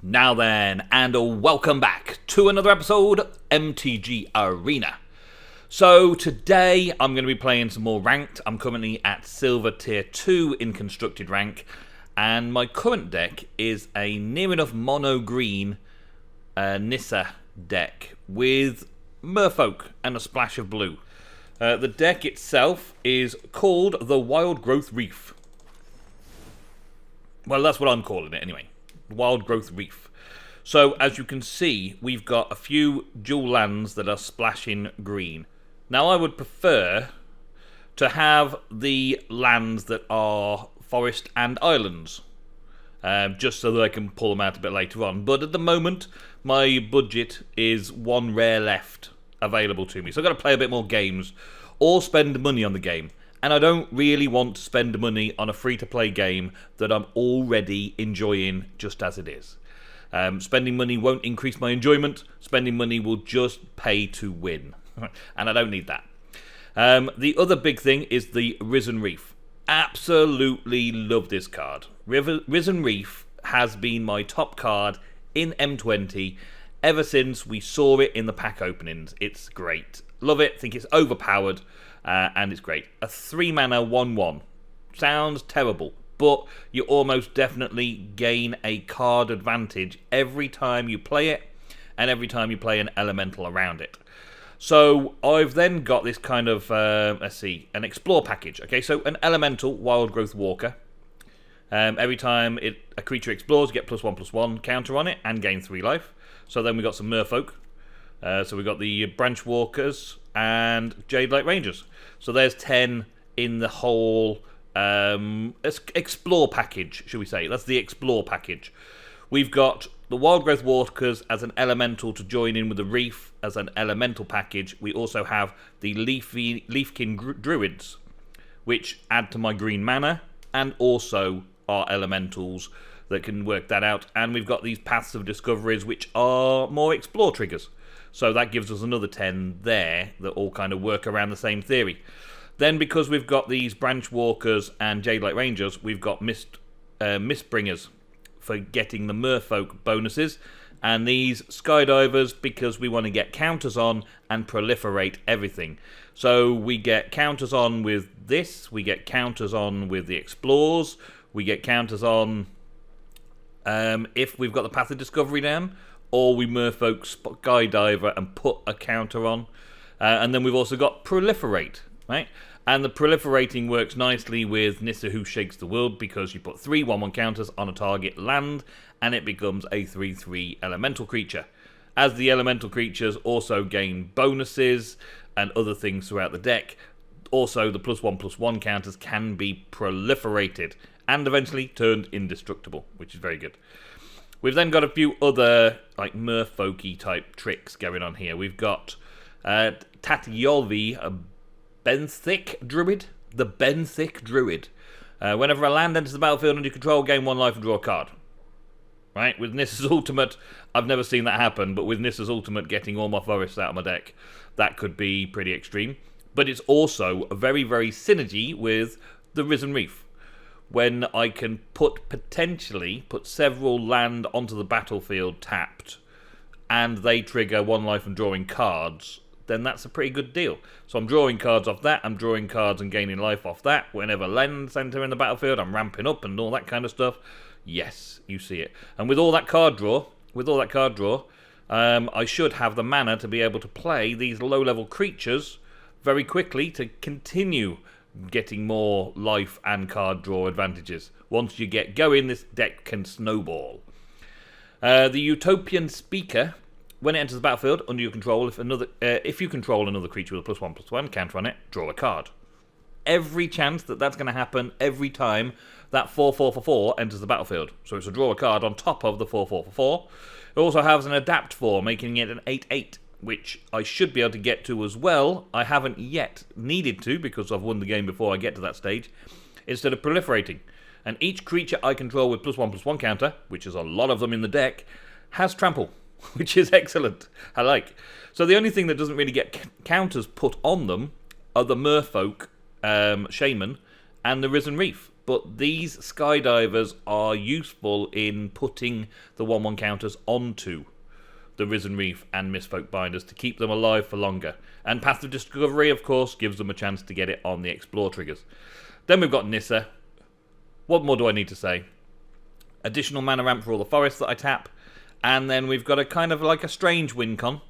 Now then, and welcome back to another episode of MTG Arena. So today I'm going to be playing some more ranked. I'm currently at Silver Tier 2 in Constructed Rank, and my current deck is a near enough mono green Nissa deck with Merfolk and a splash of blue. The deck itself is called the Wildgrowth Reef. Well, that's what I'm calling it anyway. Wildgrowth Reef. So as you can see, we've got a few dual lands that are splashing green. Now I would prefer to have the lands that are forest and islands, just so that I can pull them out a bit later on. But at the moment, my budget is one rare left available to me. So I've got to play a bit more games or spend money on the game. And I don't really want to spend money on a free-to-play game that I'm already enjoying just as it is. Spending money won't increase my enjoyment. Spending money will just pay to win. And I don't need that. The other big thing is the Risen Reef. Absolutely love this card. Risen Reef has been my top card in M20 ever since we saw it in the pack openings. It's great. Love it. Think it's overpowered. And it's great. A 3-mana 1/1. Sounds terrible, but you almost definitely gain a card advantage every time you play it, and every time you play an elemental around it. So I've then got this kind of, an explore package. Okay, so an elemental Wildgrowth Walker. Every time a creature explores, you get +1/+1 counter on it, and gain 3 life. So then we got some Merfolk. So we've got the Branchwalkers and Jadelight Rangers. So there's 10 in the whole Explore package, should we say. That's the Explore package. We've got the Wildgrowth Walkers as an elemental to join in with the Reef as an elemental package. We also have the Leafkin Druids, which add to my green mana, and also are elementals that can work that out. And we've got these Paths of Discoveries, which are more Explore triggers. So that gives us another 10 there that all kind of work around the same theory. Then because we've got these Branchwalkers and Jadelight Rangers, we've got Mistbringers for getting the Merfolk bonuses. And these Skydivers because we want to get counters on and proliferate everything. So we get counters on with this, we get counters on with the Explores, we get counters on if we've got the Path of Discovery down, or we Merfolk Skydiver and put a counter on. And then we've also got Proliferate, right? And the Proliferating works nicely with Nissa Who Shakes the World because you put 3 1/1 counters on a target land and it becomes a 3/3 elemental creature. As the elemental creatures also gain bonuses and other things throughout the deck, also the +1/+1 counters can be proliferated and eventually turned indestructible, which is very good. We've then got a few other like Merfolky type tricks going on here. We've got Tatyova, a Benthic Druid. The Benthic Druid. Whenever a land enters the battlefield under your control, gain 1 life and draw a card. Right? With Nissa's Ultimate, I've never seen that happen, but with Nissa's Ultimate getting all my forests out of my deck, that could be pretty extreme. But it's also a very, very synergy with the Risen Reef. When I can potentially put several land onto the battlefield tapped, and they trigger 1 life and drawing cards, then that's a pretty good deal. So I'm drawing cards off that, I'm drawing cards and gaining life off that. Whenever lands enter in the battlefield, I'm ramping up and all that kind of stuff. Yes, you see it. And with all that card draw, I should have the mana to be able to play these low-level creatures very quickly to continue getting more life and card draw advantages. Once you get going, this deck can snowball. The Utopian Speaker, when it enters the battlefield under your control, if you control another creature with a +1/+1 counter on it, draw a card. Every chance that's going to happen every time that 4/4/4 enters the battlefield. So it's a draw a card on top of the 4/4/4. It also has an adapt 4, making it an 8/8. Which I should be able to get to as well. I haven't yet needed to because I've won the game before I get to that stage, instead of proliferating. And each creature I control with +1/+1 counter, which is a lot of them in the deck, has trample, which is excellent. I like. So the only thing that doesn't really get counters put on them are the Merfolk Shaman and the Risen Reef. but these Skydivers are useful in putting the 1/1 counters onto the Risen Reef and Merfolk Binders to keep them alive for longer. And Path of Discovery, of course, gives them a chance to get it on the Explore triggers. Then we've got Nissa. What more do I need to say? Additional mana ramp for all the forests that I tap. And then we've got a kind of like a strange win con.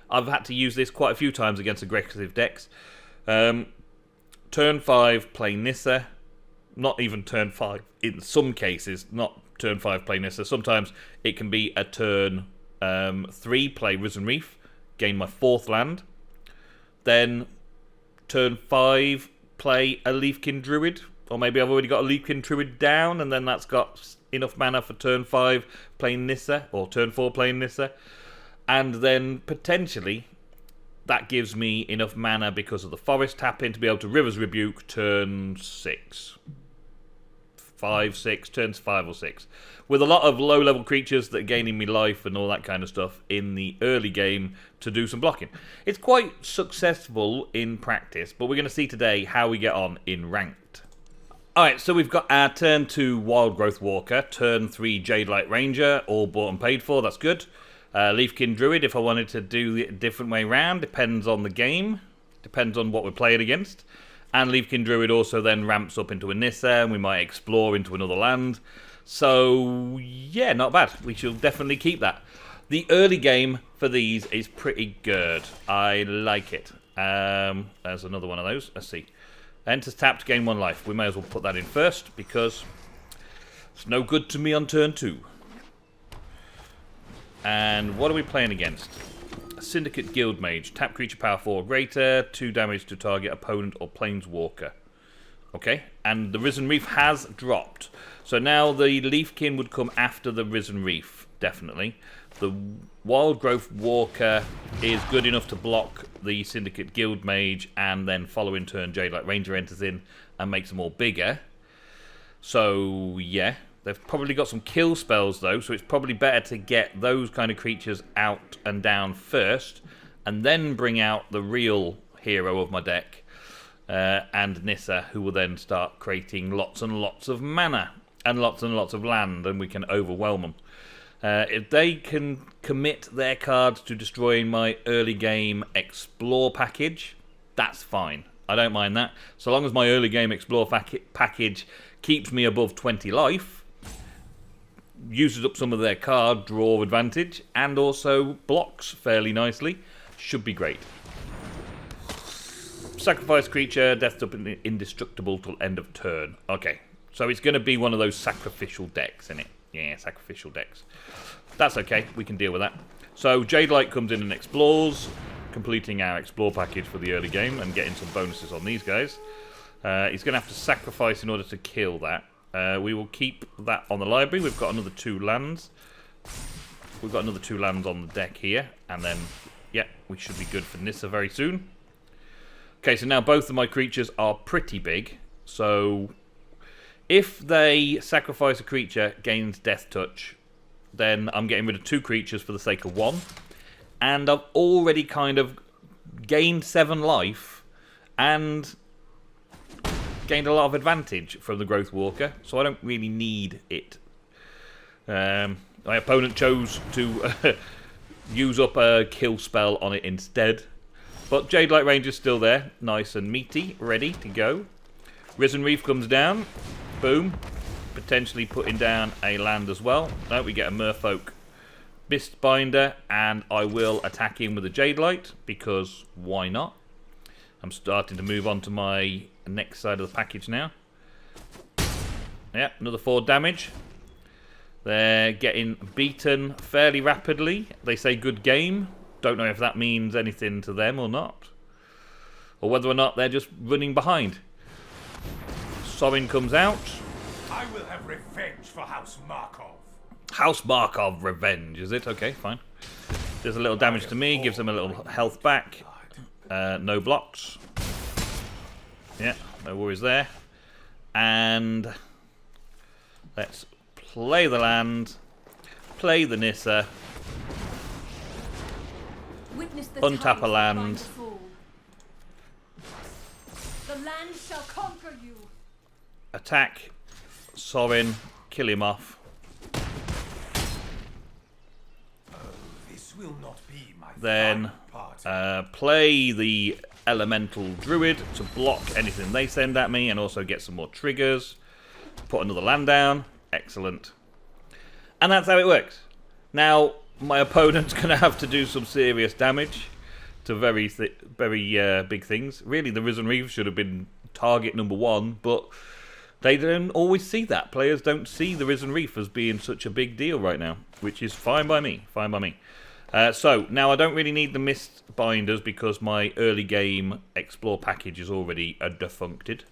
I've had to use this quite a few times against aggressive decks. Turn 5, play Nissa. Not even turn 5. In some cases, not turn 5, play Nissa. Sometimes it can be a turn 3, play Risen Reef. Gain my 4th land. Then turn 5, play a Leafkin Druid. Or maybe I've already got a Leafkin Druid down, and then that's got enough mana for turn 5 playing Nissa, or turn 4 playing Nissa. And then potentially that gives me enough mana because of the forest tap in to be able to River's Rebuke turn 6. 5, 6, turns 5 or 6. With a lot of low level creatures that are gaining me life and all that kind of stuff in the early game to do some blocking. It's quite successful in practice, but we're going to see today how we get on in ranked. Alright, so we've got our turn 2 Wildgrowth Walker, turn 3 Jadelight Ranger, all bought and paid for, that's good. Leafkin Druid, if I wanted to do it a different way round, depends on the game, depends on what we're playing against. And Leafkin Druid also then ramps up into a Nissa, and we might explore into another land. So, yeah, not bad. We should definitely keep that. The early game for these is pretty good. I like it. There's another one of those. Let's see. Enters tapped, gain 1 life. We may as well put that in first, because it's no good to me on turn 2. And what are we playing against? Syndicate Guild Mage. Tap creature power 4 or greater. 2 damage to target opponent or planeswalker. Okay. And the Risen Reef has dropped. So now the Leafkin would come after the Risen Reef. Definitely. The Wildgrowth Walker is good enough to block the Syndicate Guild Mage. And then following turn Jadelight Ranger enters in and makes them all bigger. So yeah. They've probably got some kill spells, though, so it's probably better to get those kind of creatures out and down first, and then bring out the real hero of my deck, and Nissa, who will then start creating lots and lots of mana, and lots of land, and we can overwhelm them. If they can commit their cards to destroying my early game Explore package, that's fine. I don't mind that. So long as my early game Explore package keeps me above 20 life, uses up some of their card draw advantage, and also blocks fairly nicely, should be great. Sacrifice creature, death up indestructible till end of turn. Okay, so it's going to be one of those sacrificial decks, isn't it? Yeah, sacrificial decks. That's okay, we can deal with that. So Jadelight comes in and explores, completing our explore package for the early game and getting some bonuses on these guys. He's going to have to sacrifice in order to kill that. We will keep that on the library. We've got another 2 lands. We've got another 2 lands on the deck here. And then, yeah, we should be good for Nissa very soon. Okay, so now both of my creatures are pretty big. So, if they sacrifice a creature, gains Death Touch, then I'm getting rid of 2 creatures for the sake of 1. And I've already kind of gained 7 life and gained a lot of advantage from the Growth Walker, so I don't really need it. My opponent chose to use up a kill spell on it instead. But Jadelight Ranger's still there, nice and meaty, ready to go. Risen Reef comes down, boom, potentially putting down a land as well. No, we get a Merfolk Mistbinder, and I will attack him with a Jadelight, because why not? I'm starting to move on to my next side of the package now. Yeah, another 4 damage. They're getting beaten fairly rapidly. They say good game. Don't know if that means anything to them or not. Or whether or not they're just running behind. Sorin comes out. I will have revenge for House Markov. House Markov revenge, is it? Okay, fine. There's a little damage to me. Gives them a little health back. No blocks. Yeah, no worries there. And let's play the land, play the Nissa, untap a land. The land shall conquer you. Attack Sorin, kill him off. This will not be my Then final party. play the Elemental Druid to block anything they send at me and also get some more triggers. Put another land down. Excellent. And that's how it works. Now, my opponent's going to have to do some serious damage to very big things. Really, the Risen Reef should have been target number 1, but they don't always see that. Players don't see the Risen Reef as being such a big deal right now, which is fine by me. Fine by me. So, now I don't really need the Mistbinders because my early game Explore package is already defuncted.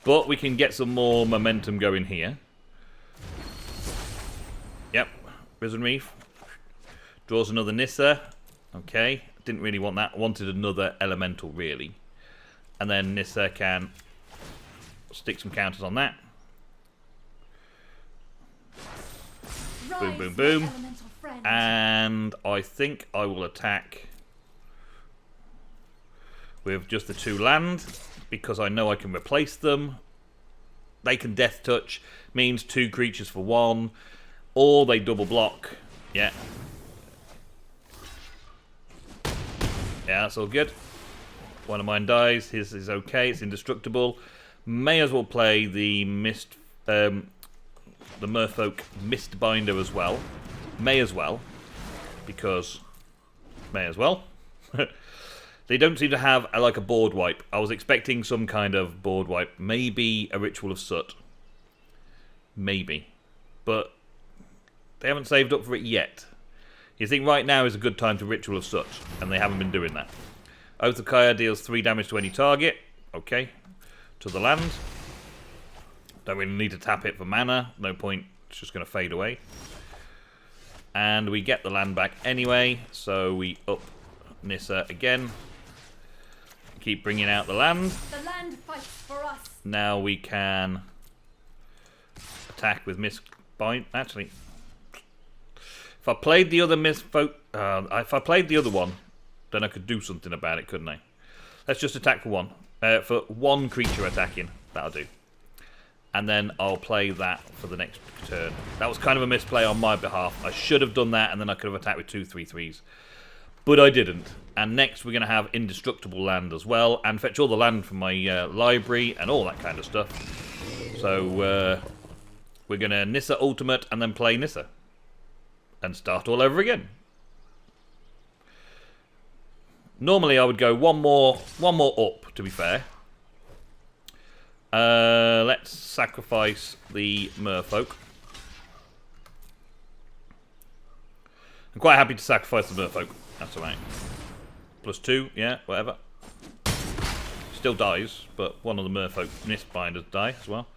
But we can get some more momentum going here. Yep, Risen Reef. Draws another Nissa. Okay, didn't really want that. Wanted another Elemental, really. And then Nissa can stick some counters on that. Boom, boom, boom. And I think I will attack with just the 2 land because I know I can replace them. They can Death Touch, means 2 creatures for 1, or they double block. Yeah. Yeah, that's all good. One of mine dies. His is okay. It's indestructible. May as well play the Merfolk Mistbinder as well. May as well, because may as well. They don't seem to have like a board wipe. I was expecting some kind of board wipe, maybe a Ritual of Soot, maybe, but they haven't saved up for it yet. You think right now is a good time to Ritual of Soot, and they haven't been doing that. Oath of Kaya deals 3 damage to any target. Okay, to the land. Don't really need to tap it for mana. No point. It's just going to fade away. And we get the land back anyway, so we up Nissa again. Keep bringing out the land. The land fights for us. Now we can attack with Mistbind. Actually, if I played the other if I played the other one, then I could do something about it, couldn't I? Let's just attack for 1. For 1 creature attacking, that'll do. And then I'll play that for the next turn. That was kind of a misplay on my behalf. I should have done that, and then I could have attacked with 2 3/3s. But I didn't. And next we're going to have indestructible land as well, and fetch all the land from my library and all that kind of stuff. So we're going to Nissa Ultimate and then play Nissa. And start all over again. Normally I would go one more up, to be fair. Let's sacrifice the Merfolk. I'm quite happy to sacrifice the Merfolk. That's alright. +2, yeah, whatever. Still dies, but one of the Merfolk Mistbinders die as well.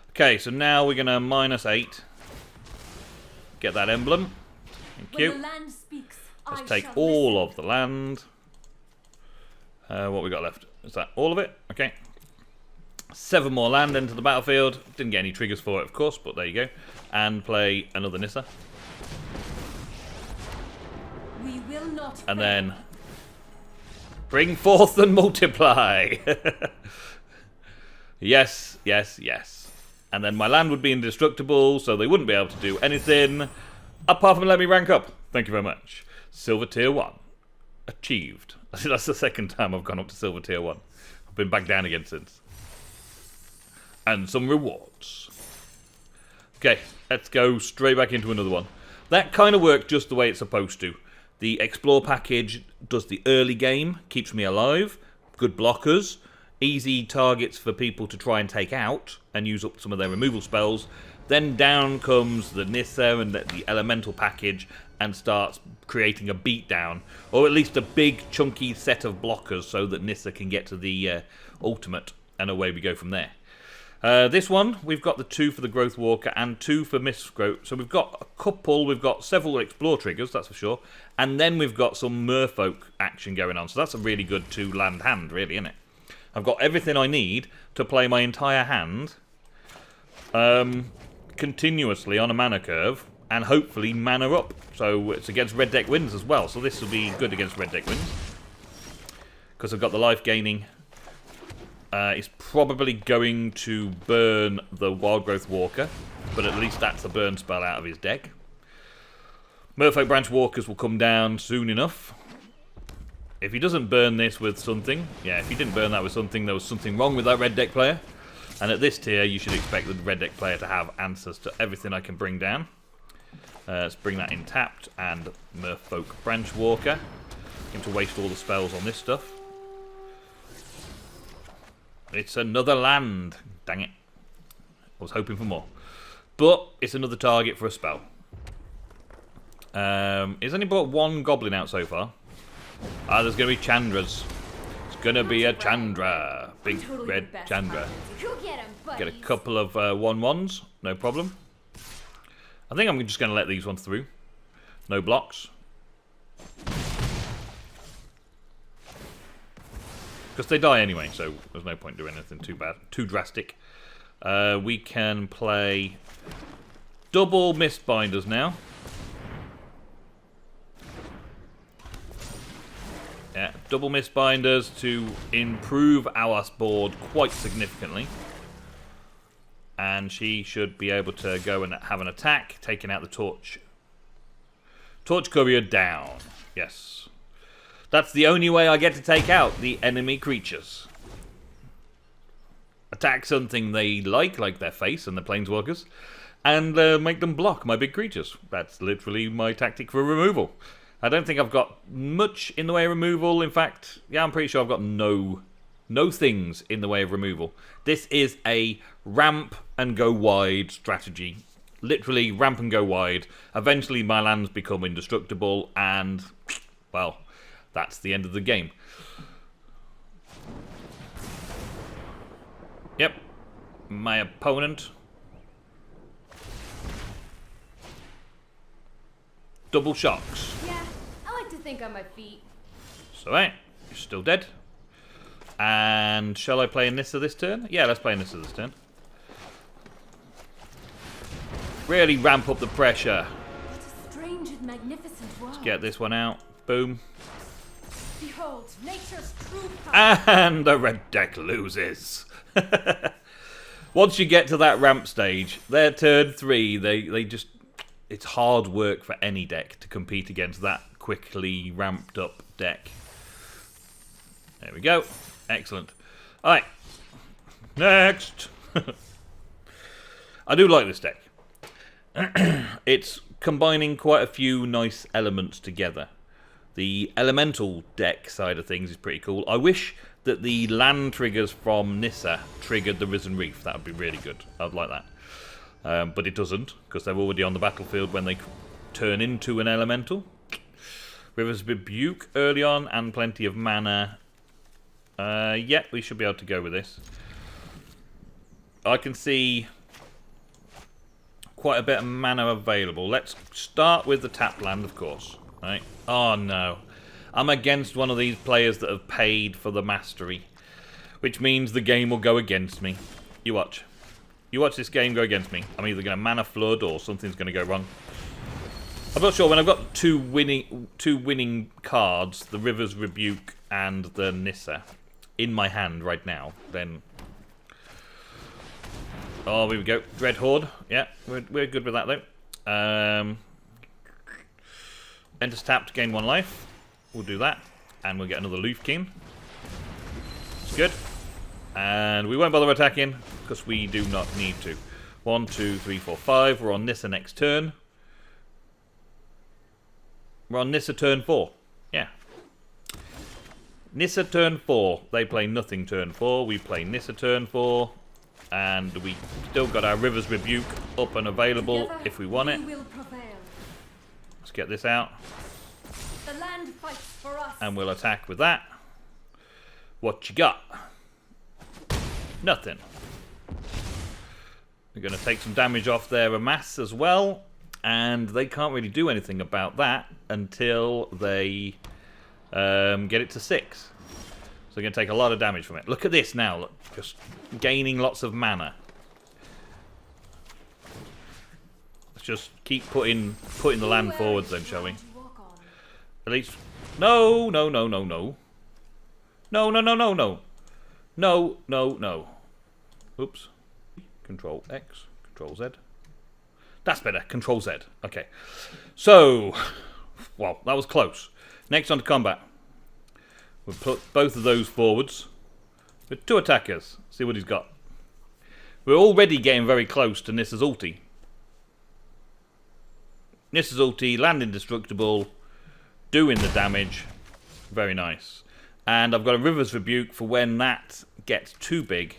Okay, so now we're going to -8. Get that emblem. Thank you. Let's take all of the land. What we got left? Is that all of it? Okay. 7 more land into the battlefield. Didn't get any triggers for it, of course, but there you go. And play another Nissa. We will not and then bring forth and multiply. Yes, yes, yes. And then my land would be indestructible, so they wouldn't be able to do anything apart from let me rank up. Thank you very much. Silver Tier 1. Achieved. That's the second time I've gone up to Silver Tier 1. I've been back down again since. And some rewards. Okay, let's go straight back into another one. That kind of worked just the way it's supposed to. The Explore package does the early game, keeps me alive, good blockers, easy targets for people to try and take out and use up some of their removal spells. Then down comes the Nissa and the Elemental package and starts creating a beatdown, or at least a big chunky set of blockers so that Nissa can get to the ultimate, and away we go from there. This one, we've got the 2 for the Growth Walker and 2 for Mistgrowth. So we've got a couple, we've got several Explore triggers, that's for sure. And then we've got some Merfolk action going on. So that's a really good 2-land hand, really, isn't it? I've got everything I need to play my entire hand continuously on a mana curve and hopefully mana up. So it's against red deck wins as well. So this will be good against red deck wins because I've got the life gaining is probably going to burn the Wildgrowth Walker, but at least that's a burn spell out of his deck. Merfolk Branchwalkers will come down soon enough. If he doesn't burn this with something, yeah, if he didn't burn that with something, there was something wrong with that red deck player. And at this tier, you should expect the red deck player to have answers to everything I can bring down. Let's bring that in tapped, and Merfolk Branchwalker. Him to waste all the spells on this stuff. It's another land. Dang it. I was hoping for more. But it's another target for a spell. He's only brought one goblin out so far. Ah, there's going to be Chandras. It's going to be a Chandra. Big red Chandra. Get a couple of 1/1s. No problem. I think I'm just going to let these ones through. No blocks. Because they die anyway, so there's no point doing anything too bad, too drastic. We can play double Mistbinders now. Yeah, double Mistbinders to improve our board quite significantly. And she should be able to go and have an attack, taking out the Torch. Torch Courier down. Yes. That's the only way I get to take out the enemy creatures. Attack something they like their face and the planeswalkers, and make them block my big creatures. That's literally my tactic for removal. I don't think I've got much in the way of removal. In fact, yeah, I'm pretty sure I've got no things in the way of removal. This is a ramp and go wide strategy. Literally ramp and go wide. Eventually my lands become indestructible, and, well, that's the end of the game. Yep. My opponent. Double shocks. Yeah, I like to think on my feet. So, right. You're still dead. And shall I play Nissa this turn? Yeah, let's play Nissa this turn. Really ramp up the pressure. What a strange and magnificent world. Let's get this one out. Boom. Behold, nature's true power. And the red deck loses. Once you get to that ramp stage, their turn 3, they just... It's hard work for any deck to compete against that quickly ramped up deck. There we go. Excellent. Alright. Next. I do like this deck. It's combining quite a few nice elements together. The elemental deck side of things is pretty cool. I wish that the land triggers from Nissa triggered the Risen Reef. That would be really good. I'd like that. But it doesn't, because they're already on the battlefield when they turn into an elemental. River's Rebuke early on, and plenty of mana. Yeah, we should be able to go with this. I can see quite a bit of mana available. Let's start with the tap land, of course. Right. Oh no. I'm against one of these players that have paid for the mastery, which means the game will go against me. You watch. You watch this game go against me. I'm either going to mana flood or something's going to go wrong. I'm not sure. When I've got two winning cards, the River's Rebuke and the Nissa, in my hand right now, then... Oh, here we go. Dread Horde. Yeah, we're good with that, though. Enters tapped, gain 1 life. We'll do that. And we'll get another Leafkin. It's good. And we won't bother attacking, because we do not need to. 1, 2, 3, 4, 5. We're on Nissa next turn. We're on Nissa turn 4. Yeah. Nissa turn 4. They play nothing turn 4. We play Nissa turn 4. And we still got our River's Rebuke up and available. Together, if we want it. Let's get this out. The land fights for us. And we'll attack with that. What you got? Nothing. We're going to take some damage off their amass as well. And they can't really do anything about that until they get it to 6. So they're going to take a lot of damage from it. Look at this now. Look, just gaining lots of mana. Let's just keep putting the land forwards then, shall we? At least... No, no, no, no, no. No, no, no, no, no. No, no, no. Oops. Control X, Control Z. That's better. Control Z. Okay. So, well, that was close. Next on to combat. We'll put both of those forwards with 2 attackers. See what he's got. We're already getting very close to Nissa's ulti. Nissa's ulti, land indestructible, doing the damage. Very nice. And I've got a River's Rebuke for when that gets too big.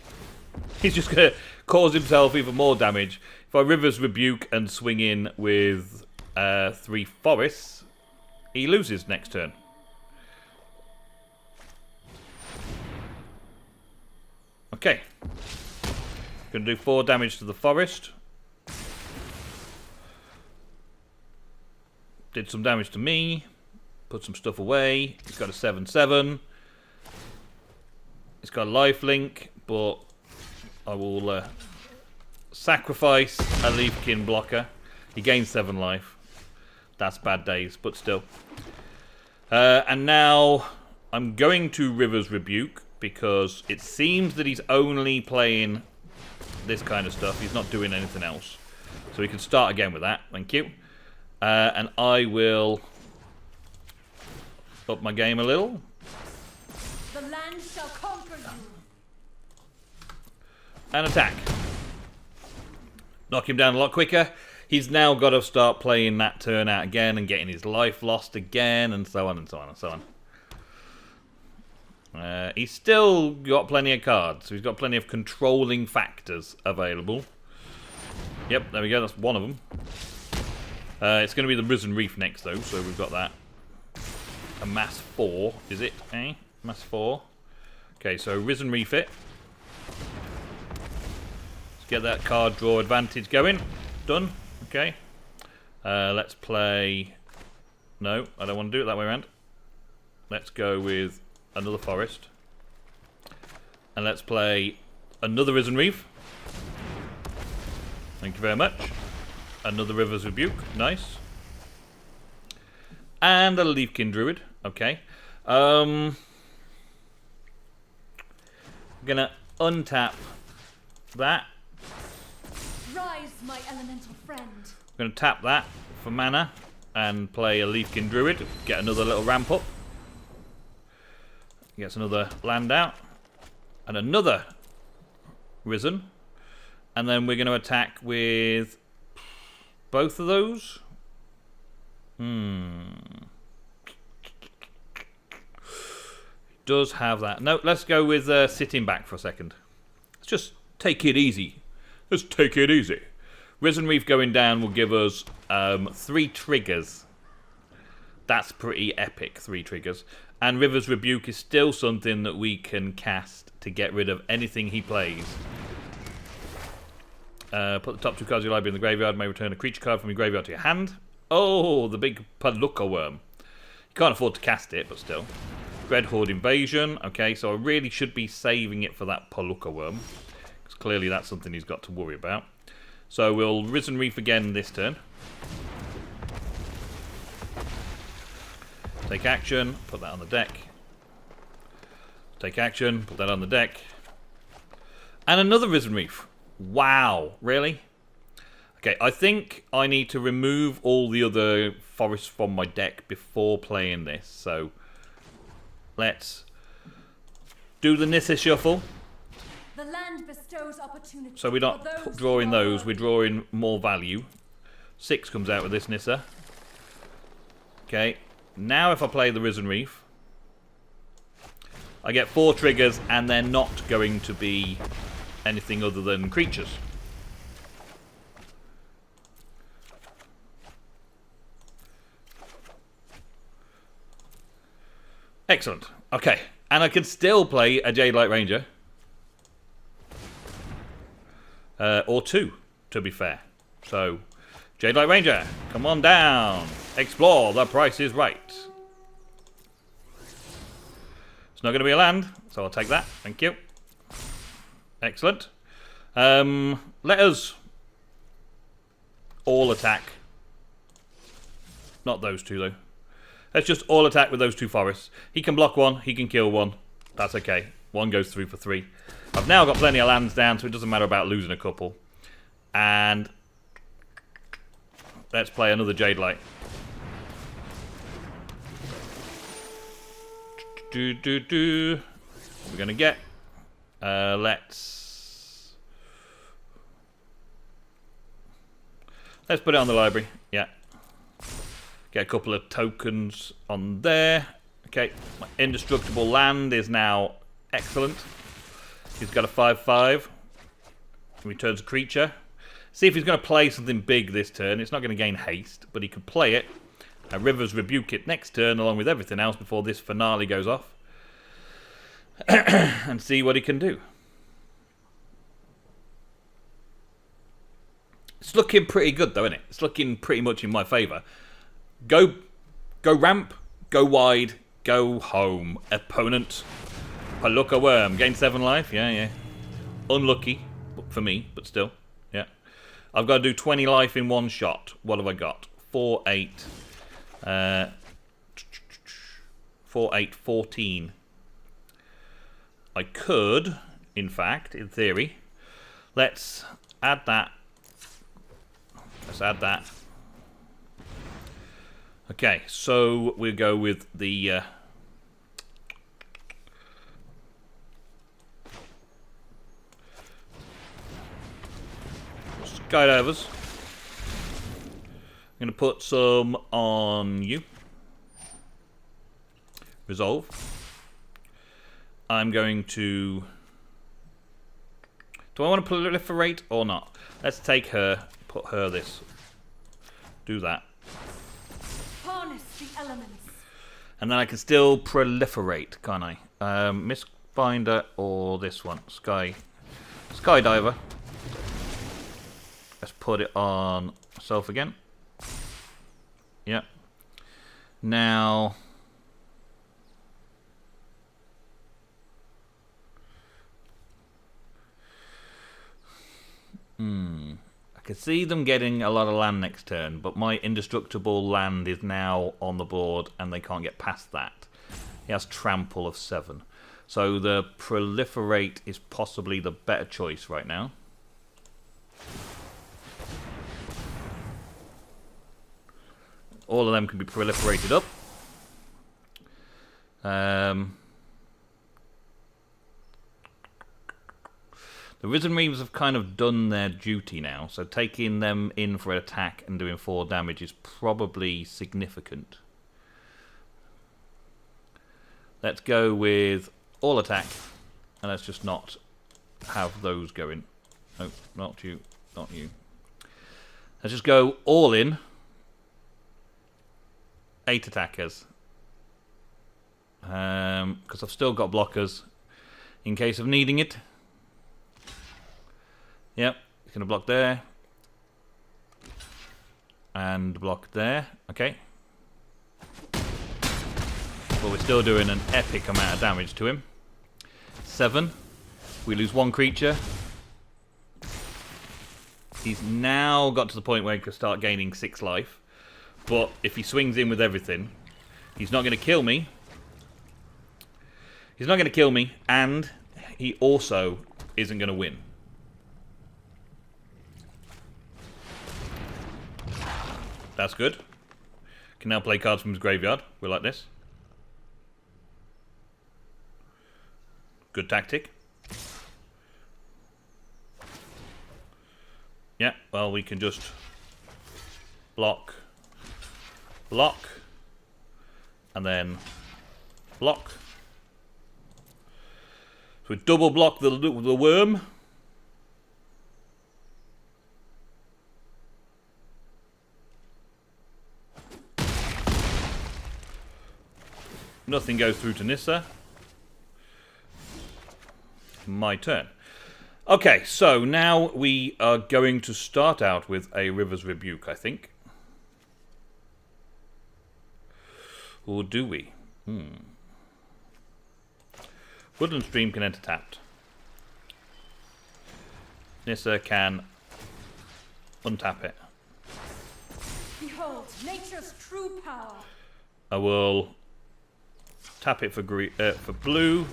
He's just going to cause himself even more damage. If I River's Rebuke and swing in with 3 forests, he loses next turn. Okay. Going to do 4 damage to the forest. Did some damage to me. Put some stuff away. He's got a 7/7. He's got a lifelink, but I will sacrifice a Leafkin blocker. He gains 7 life. That's bad days, but still. And now I'm going to River's Rebuke because it seems that he's only playing this kind of stuff. He's not doing anything else. So we can start again with that. Thank you. And I will up my game a little. The land shall conquer you. And attack. Knock him down a lot quicker. He's now got to start playing that turn out again and getting his life lost again, and so on and so on and so on. He's still got plenty of cards. So he's got plenty of controlling factors available. Yep, there we go. That's one of them. It's going to be the Risen Reef next, though, so we've got that. A mass 4, is it? Eh? Mass 4. Okay, so Risen Reef it. Let's get that card draw advantage going. Done. Okay. Let's play... No, I don't want to do it that way around. Let's go with another forest. And let's play another Risen Reef. Thank you very much. Another River's Rebuke. Nice. And a Leafkin Druid. Okay. I'm gonna untap that. Rise, my elemental friend. I'm gonna tap that for mana and play a Leafkin Druid. Get another little ramp up. Gets another land out. And another Risen. And then we're gonna attack with both of those. Does have that. No, let's go with sitting back for a second. Let's just take it easy. Let's take it easy. Risen Reef going down will give us 3 triggers. That's pretty epic, 3 triggers. And River's Rebuke is still something that we can cast to get rid of anything he plays. Put the top 2 cards of your library in the graveyard. May return a creature card from your graveyard to your hand. Oh, the big Palooka Worm. You can't afford to cast it, but still. Dread Horde Invasion. Okay, so I really should be saving it for that Palooka Worm. Because clearly that's something he's got to worry about. So we'll Risen Reef again this turn. Take action. Put that on the deck. Take action. Put that on the deck. And another Risen Reef. Wow, really? Okay, I think I need to remove all the other forests from my deck before playing this. So let's do the Nissa shuffle. The land bestows opportunity. So we're not drawing those, we're drawing more value. 6 comes out with this Nissa. Okay, now if I play the Risen Reef, I get 4 triggers and they're not going to be anything other than creatures. Excellent. Okay, and I can still play a Jadelight Ranger. Or 2, to be fair. So, Jadelight Ranger, come on down. Explore, the price is right. It's not going to be a land, so I'll take that. Thank you. Excellent. Let us all attack. Not those 2, though. Let's just all attack with those 2 forests. He can block 1, he can kill 1. That's okay. One goes through for 3. I've now got plenty of lands down, so it doesn't matter about losing a couple. And let's play another Jadelight. What are we going to get? Let's put it on the library. Yeah. Get a couple of tokens on there. Okay, my indestructible land is now excellent. He's got a 5/5. Returns a creature. See if he's going to play something big this turn. It's not going to gain haste, but he could play it. Rivers Rebuke it next turn along with everything else before this finale goes off. And see what he can do. It's looking pretty good though, isn't it? It's looking pretty much in my favour. Go ramp, go wide, go home. Opponent. Palooka Worm. Gain 7 life. Yeah. Unlucky for me, but still. Yeah. I've got to do 20 life in one shot. What have I got? 4, 8. 4, 8, 14. I could, in fact, in theory, let's add that. Let's add that. Okay, so we'll go with the Skydivers. I'm going to put some on you. Resolve. I'm going to... Do I want to proliferate or not? Let's take her, put her this. Do that. Harness the elements. And then I can still proliferate, can't I? Mistbinder or this one. Skydiver. Let's put it on myself again. Yep. Now... I can see them getting a lot of land next turn, but my indestructible land is now on the board and they can't get past that. He has trample of 7. So the proliferate is possibly the better choice right now. All of them can be proliferated up. The Risen Reefs have kind of done their duty now, so taking them in for an attack and doing 4 damage is probably significant. Let's go with all attack, and let's just not have those going. No, not you, not you. Let's just go all in. 8 attackers. Because I've still got blockers in case of needing it. Yep, it's going to block there. And block there. Okay. But we're still doing an epic amount of damage to him. 7. We lose 1 creature. He's now got to the point where he can start gaining 6 life. But if he swings in with everything, he's not going to kill me. He's not going to kill me, and he also isn't going to win. That's good. Can now play cards from his graveyard. We like this. Good tactic. Yeah, well, we can just block, and then block. So we double block the worm. Nothing goes through to Nissa. My turn. Okay, so now we are going to start out with a River's Rebuke, I think. Or do we? Woodland Stream can enter tapped. Nissa can untap it. Behold, nature's true power. I will tap it for blue.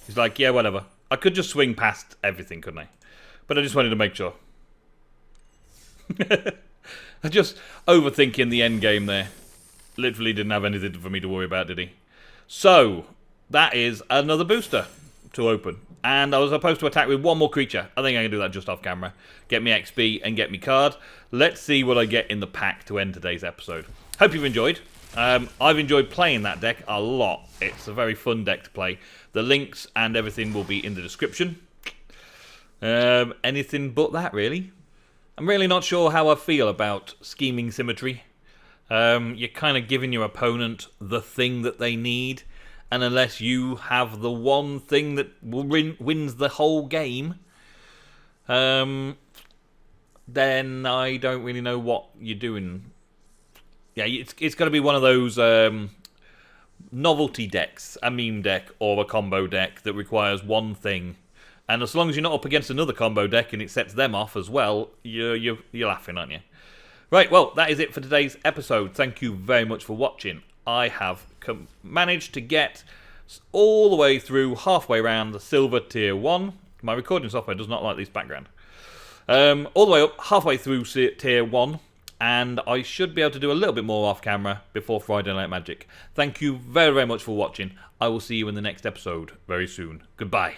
He's like, yeah, whatever. I could just swing past everything, couldn't I? But I just wanted to make sure. I just overthinking the end game there. Literally didn't have anything for me to worry about, did he? So, that is another booster to open. And I was supposed to attack with one more creature. I think I can do that just off camera. Get me XP and get me card. Let's see what I get in the pack to end today's episode. Hope you've enjoyed. I've enjoyed playing that deck a lot. It's a very fun deck to play. The links and everything will be in the description. Anything but that, really. I'm really not sure how I feel about scheming symmetry. You're kind of giving your opponent the thing that they need, and unless you have the one thing that wins the whole game, then I don't really know what you're doing. Yeah, it's going to be one of those novelty decks, a meme deck or a combo deck that requires one thing. And as long as you're not up against another combo deck and it sets them off as well, you're laughing, aren't you? Right, well, that is it for today's episode. Thank you very much for watching. I have managed to get all the way through, halfway around the Silver Tier 1. My recording software does not like this background. All the way up, halfway through Tier 1. And I should be able to do a little bit more off camera before Friday Night Magic. Thank you very, very much for watching. I will see you in the next episode very soon. Goodbye.